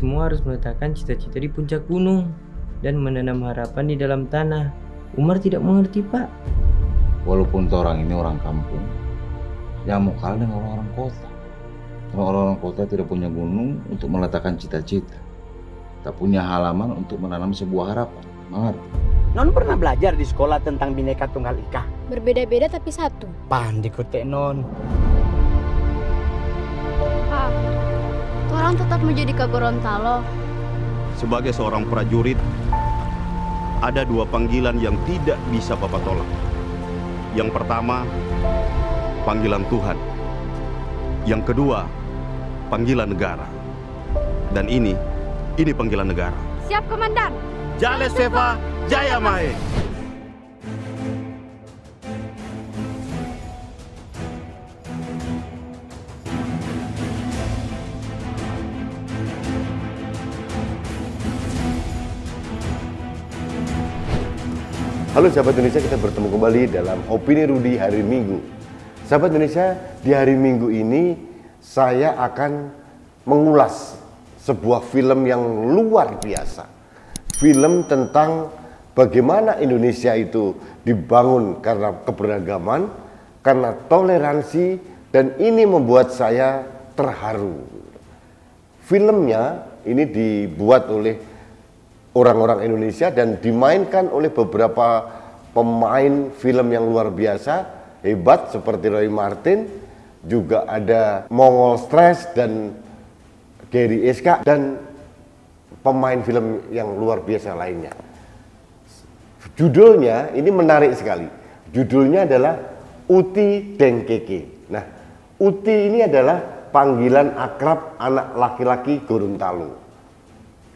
semua harus meletakkan cita-cita di puncak gunung dan menanam harapan di dalam tanah. Umar tidak mengerti, Pak. Walaupun orang ini orang kampung, yang mau kalah dengan orang-orang kota. Karena orang-orang kota tidak punya gunung untuk meletakkan cita-cita, tak punya halaman untuk menanam sebuah harapan. Mengerti? Non pernah belajar di sekolah tentang Bhinneka Tunggal Ika. Berbeda-beda tapi satu. Pandai kutek non. Pak, orang tetap menjadi ke Gorontalo. Sebagai seorang prajurit, ada dua panggilan yang tidak bisa Papa tolak. Yang pertama, panggilan Tuhan. Yang kedua, panggilan negara. Dan ini panggilan negara. Siap, Komandan. Jales Seva Jaya Mahe. Halo sahabat Indonesia, kita bertemu kembali dalam Opini Rudy hari Minggu. Sahabat Indonesia, di hari Minggu ini saya akan mengulas sebuah film yang luar biasa. Film tentang bagaimana Indonesia itu dibangun karena keberagaman, karena toleransi, dan ini membuat saya terharu. Filmnya ini dibuat oleh orang-orang Indonesia dan dimainkan oleh beberapa pemain film yang luar biasa, hebat seperti Roy Marten, juga ada Mongol Stress dan Gary Eska dan pemain film yang luar biasa lainnya. Judulnya ini menarik sekali. Judulnya adalah Uti Dengkeke. Nah, Uti ini adalah panggilan akrab anak laki-laki Gorontalo.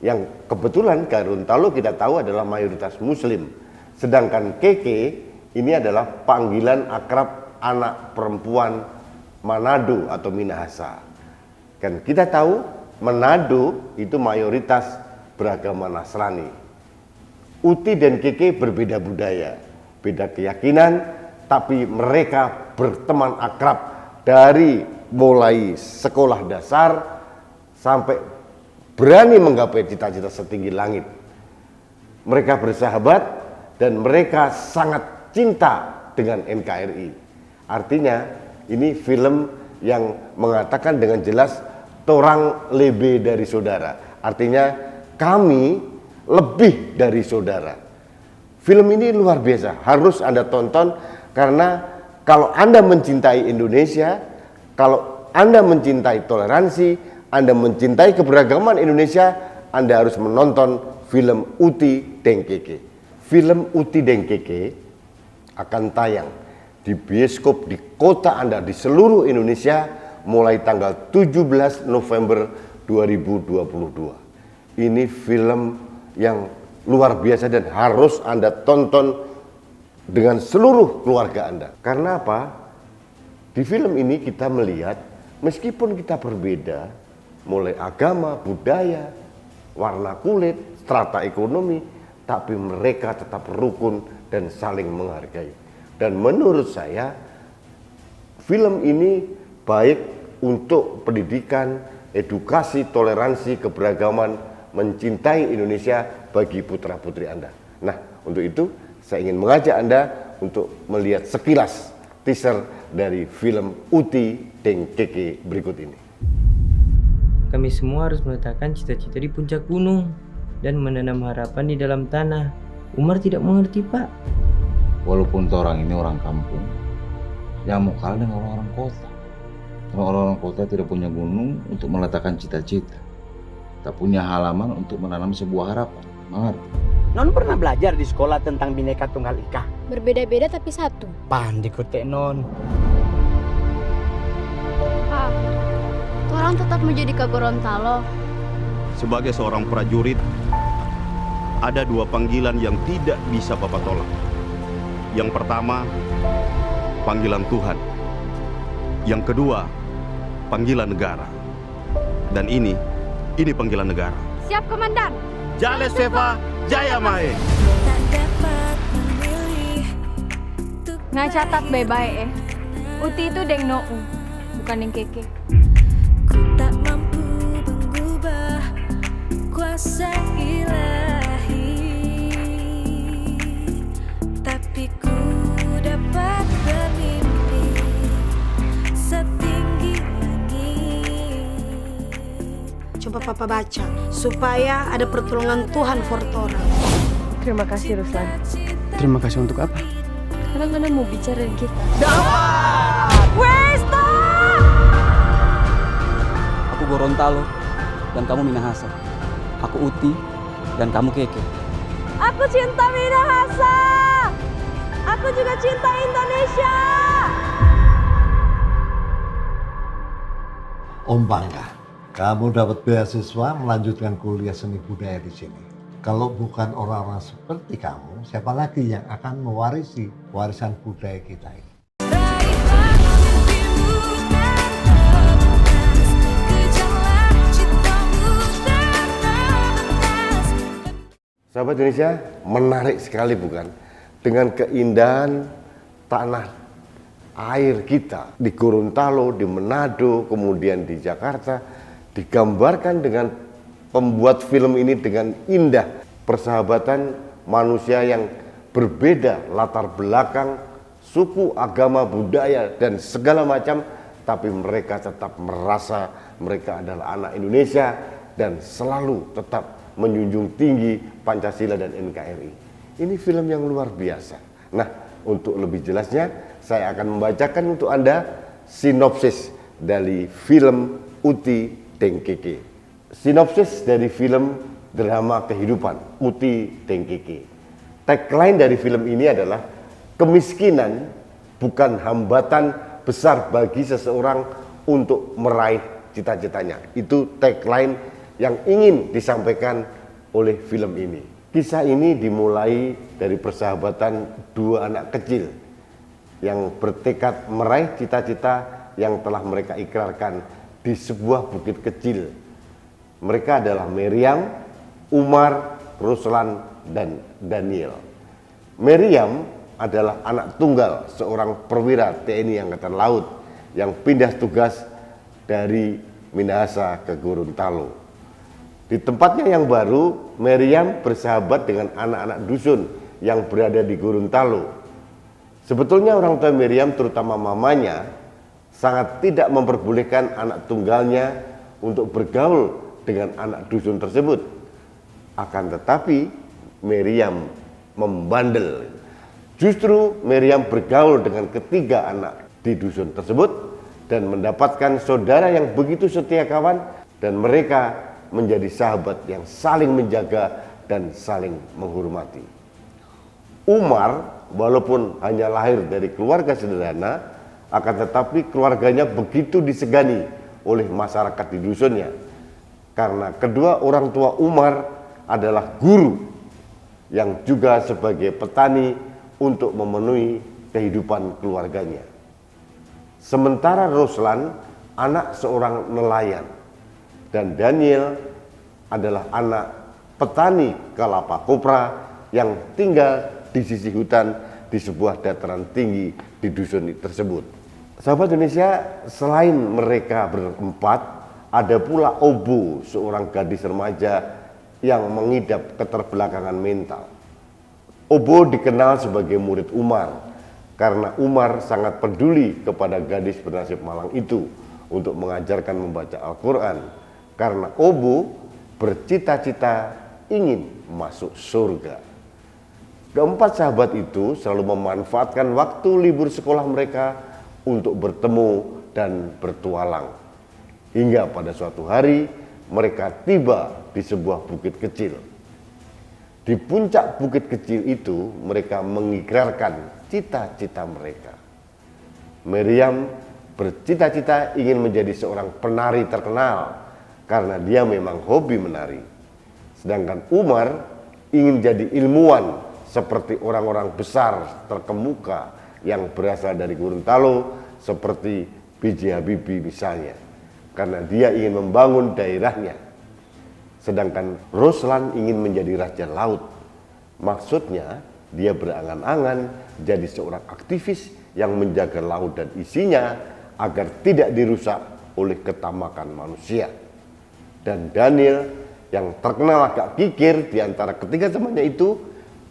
Yang kebetulan Gorontalo kita tahu adalah mayoritas Muslim. Sedangkan Keke ini adalah panggilan akrab anak perempuan Manado atau Minahasa. Kan kita tahu Manado itu mayoritas beragama Nasrani. Uti dan Keke berbeda budaya, beda keyakinan, tapi mereka berteman akrab dari mulai sekolah dasar sampai berani menggapai cita-cita setinggi langit. Mereka bersahabat dan mereka sangat cinta dengan NKRI. Artinya ini film yang mengatakan dengan jelas torang lebih dari saudara. Artinya kami lebih dari saudara. Film ini luar biasa, harus Anda tonton karena kalau Anda mencintai Indonesia, kalau Anda mencintai toleransi, Anda mencintai keberagaman Indonesia, Anda harus menonton film Uti Dengkeke. Film Uti Dengkeke akan tayang di bioskop di kota Anda di seluruh Indonesia mulai tanggal 17 November 2022. Ini film yang luar biasa dan harus Anda tonton dengan seluruh keluarga Anda. Karena apa? Di film ini kita melihat meskipun kita berbeda, mulai agama, budaya, warna kulit, strata ekonomi, tapi mereka tetap rukun dan saling menghargai. Dan menurut saya, film ini baik untuk pendidikan, edukasi, toleransi, keberagaman, mencintai Indonesia bagi putra-putri Anda. Nah, untuk itu saya ingin mengajak Anda untuk melihat sekilas teaser dari film Uti Dengkeke berikut ini. Kami semua harus meletakkan cita-cita di puncak gunung dan menanam harapan di dalam tanah. Umar tidak mengerti, Pak. Walaupun orang ini orang kampung, yang mau kalah dengan orang-orang kota. Karena orang-orang kota tidak punya gunung untuk meletakkan cita-cita, tak punya halaman untuk menanam sebuah harapan. Mengerti? Non pernah belajar di sekolah tentang Bhinneka Tunggal Ika. Berbeda-beda tapi satu. Pandai kutek non. Pak, orang tetap menjadi ke Gorontalo. Sebagai seorang prajurit, ada dua panggilan yang tidak bisa Papa tolak. Yang pertama, panggilan Tuhan. Yang kedua, panggilan negara. Dan ini panggilan negara. Siap, Komandan. Jales Seva Jaya Mahe. Ngacatat bye-bye Uti itu deng nou, bukan deng Keke. Ku tak mampu mengubah kuasa ilahi, tapi ku dapat bermimpi setinggi langit. Coba papa baca supaya ada pertolongan Tuhan for orang. Terima kasih Ruslan. Terima kasih untuk apa? Karena Ngana mau bicara dengan kita. Aku Gorontalo dan kamu Minahasa. Aku Uti dan kamu Keke. Aku cinta Minahasa. Aku juga cinta Indonesia. Om bangga, kamu dapat beasiswa melanjutkan kuliah seni budaya di sini. Kalau bukan orang-orang seperti kamu, siapa lagi yang akan mewarisi warisan budaya kita ini? Sahabat Indonesia, menarik sekali bukan? Dengan keindahan tanah air kita di Gorontalo, di Manado, kemudian di Jakarta, digambarkan dengan pembuat film ini dengan indah persahabatan manusia yang berbeda latar belakang, suku, agama, budaya, dan segala macam, tapi mereka tetap merasa mereka adalah anak Indonesia dan selalu tetap menjunjung tinggi Pancasila dan NKRI. Ini film yang luar biasa. Nah, untuk lebih jelasnya, saya akan membacakan untuk Anda sinopsis dari film Uti Dengkeke. Sinopsis dari film drama kehidupan Uti Dengkeke. Tagline dari film ini adalah kemiskinan bukan hambatan besar bagi seseorang untuk meraih cita-citanya. Itu tagline yang ingin disampaikan oleh film ini. Kisah ini dimulai dari persahabatan dua anak kecil yang bertekad meraih cita-cita yang telah mereka ikrarkan di sebuah bukit kecil. Mereka adalah Meriam, Umar, Ruslan, dan Daniel. Meriam adalah anak tunggal seorang perwira TNI Angkatan Laut yang pindah tugas dari Minahasa ke Gorontalo. Di tempatnya yang baru, Meriam bersahabat dengan anak-anak dusun yang berada di Gorontalo. Sebetulnya orang tua Meriam, terutama mamanya, sangat tidak memperbolehkan anak tunggalnya untuk bergaul dengan anak dusun tersebut. Akan tetapi, Meriam membandel. Justru Meriam bergaul dengan ketiga anak di dusun tersebut dan mendapatkan saudara yang begitu setia kawan, dan mereka menjadi sahabat yang saling menjaga dan saling menghormati. Umar, walaupun hanya lahir dari keluarga sederhana, akan tetapi keluarganya begitu disegani oleh masyarakat di dusunnya. Karena kedua orang tua Umar adalah guru yang juga sebagai petani untuk memenuhi kehidupan keluarganya. Sementara Ruslan, anak seorang nelayan, dan Daniel adalah anak petani kelapa kopra yang tinggal di sisi hutan di sebuah dataran tinggi di dusun tersebut. Sahabat Indonesia, selain mereka berempat, ada pula Obo, seorang gadis remaja yang mengidap keterbelakangan mental. Obo dikenal sebagai murid Umar karena Umar sangat peduli kepada gadis bernasib malang itu untuk mengajarkan membaca Al-Quran. Karena Obo bercita-cita ingin masuk surga. Keempat sahabat itu selalu memanfaatkan waktu libur sekolah mereka untuk bertemu dan bertualang. Hingga pada suatu hari mereka tiba di sebuah bukit kecil. Di puncak bukit kecil itu mereka mengikrarkan cita-cita mereka. Meriam bercita-cita ingin menjadi seorang penari terkenal karena dia memang hobi menari. Sedangkan Umar ingin jadi ilmuwan seperti orang-orang besar terkemuka yang berasal dari Gorontalo seperti B.J. Habibie misalnya, karena dia ingin membangun daerahnya. Sedangkan Ruslan ingin menjadi raja laut. Maksudnya dia berangan-angan jadi seorang aktivis yang menjaga laut dan isinya agar tidak dirusak oleh ketamakan manusia. Dan Daniel yang terkenal agak kikir di antara ketiga temannya itu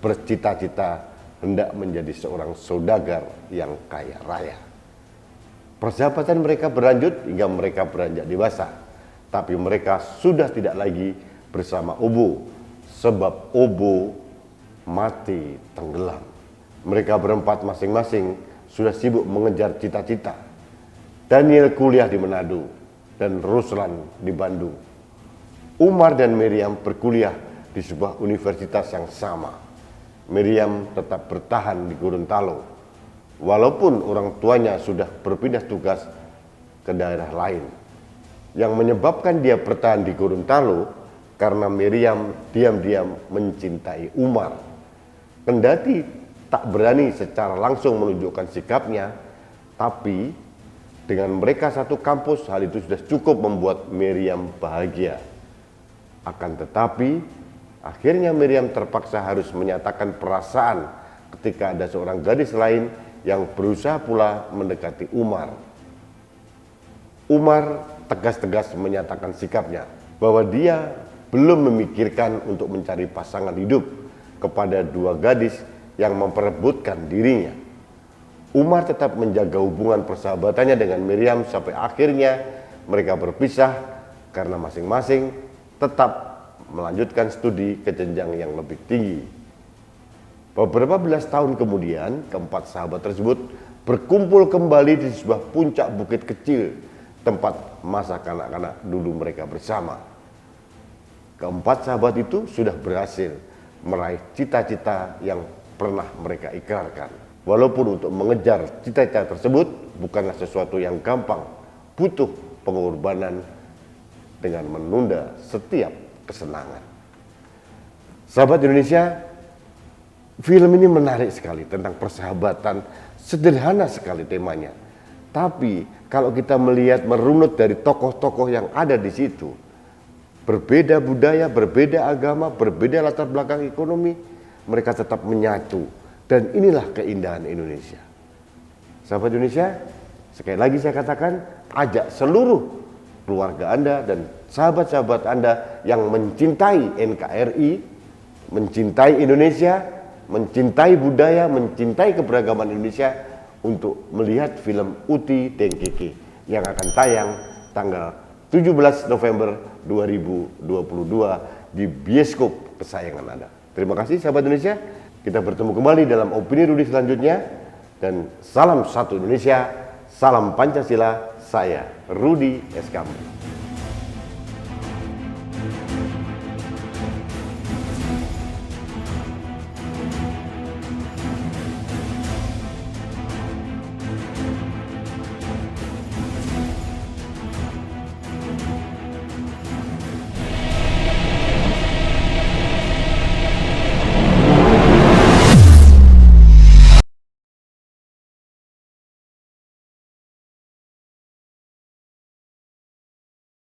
bercita-cita hendak menjadi seorang saudagar yang kaya raya. Persahabatan mereka berlanjut hingga mereka beranjak dewasa, tapi mereka sudah tidak lagi bersama Obo, sebab Obo mati tenggelam. Mereka berempat masing-masing sudah sibuk mengejar cita-cita. Daniel kuliah di Manado dan Ruslan di Bandung. Umar dan Miriam berkuliah di sebuah universitas yang sama. Miriam tetap bertahan di Gorontalo, walaupun orang tuanya sudah berpindah tugas ke daerah lain. Yang menyebabkan dia bertahan di Gorontalo karena Miriam diam-diam mencintai Umar. Kendati tak berani secara langsung menunjukkan sikapnya, tapi dengan mereka satu kampus, hal itu sudah cukup membuat Miriam bahagia. Akan tetapi, akhirnya Miriam terpaksa harus menyatakan perasaan ketika ada seorang gadis lain yang berusaha pula mendekati Umar. Umar tegas-tegas menyatakan sikapnya bahwa dia belum memikirkan untuk mencari pasangan hidup kepada dua gadis yang memperebutkan dirinya. Umar tetap menjaga hubungan persahabatannya dengan Miriam sampai akhirnya mereka berpisah karena masing-masing tetap melanjutkan studi ke jenjang yang lebih tinggi. Beberapa belas tahun kemudian, keempat sahabat tersebut berkumpul kembali di sebuah puncak bukit kecil tempat masa kanak-kanak dulu mereka bersama. Keempat sahabat itu sudah berhasil meraih cita-cita yang pernah mereka ikrarkan. Walaupun untuk mengejar cita-cita tersebut bukanlah sesuatu yang gampang, butuh pengorbanan dengan menunda setiap kesenangan. Sahabat Indonesia, film ini menarik sekali tentang persahabatan, sederhana sekali temanya. Tapi kalau kita melihat merunut dari tokoh-tokoh yang ada di situ, berbeda budaya, berbeda agama, berbeda latar belakang ekonomi, mereka tetap menyatu. Dan inilah keindahan Indonesia. Sahabat Indonesia, sekali lagi saya katakan, ajak seluruh keluarga Anda dan sahabat-sahabat Anda yang mencintai NKRI, mencintai Indonesia, mencintai budaya, mencintai keberagaman Indonesia untuk melihat film Uti Dengkeke yang akan tayang tanggal 17 November 2022 di bioskop kesayangan Anda. Terima kasih sahabat Indonesia. Kita bertemu kembali dalam Opini Rudi selanjutnya. Dan salam satu Indonesia, salam Pancasila. Saya Rudi S. Kamil.